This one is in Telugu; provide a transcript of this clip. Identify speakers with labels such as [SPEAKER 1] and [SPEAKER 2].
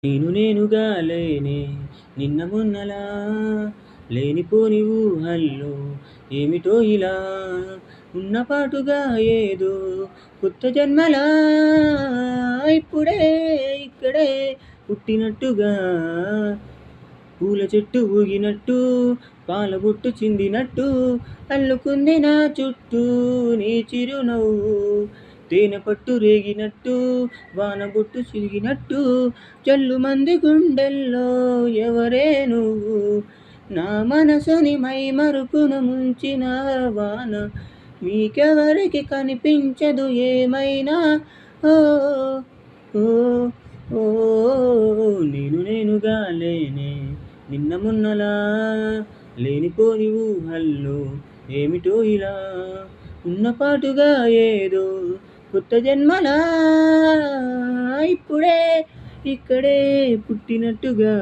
[SPEAKER 1] నేను నేనుగా లేనే నిన్న మొన్నలా లేనిపోని ఊహల్లో ఏమిటో ఇలా ఉన్నపాటుగా ఏదో కొత్త జన్మలా ఇప్పుడే ఇక్కడే పుట్టినట్టుగా పూల చెట్టు ఊగినట్టు పాల బొట్టు చిందినట్టు అల్లుకుంది నా చుట్టూ నీ చిరునవ్వు తేనె పట్టు రేగినట్టు వాన బొట్టు చిరిగినట్టు జల్లుమంది గుండెల్లో ఎవరే నువ్వు నా మనసుని మై మరుపున ముంచిన వాన మీకెవరికి కనిపించదు ఏమైనా ఓ ఓ ఓ నేను నేనుగా లేనే నిన్న మొన్నలా లేనిపోని ఊహల్లో ఏమిటో ఇలా ఉన్నపాటుగా ఏదో కొత్త జన్మలా ఇప్పుడే ఇక్కడే పుట్టినట్టుగా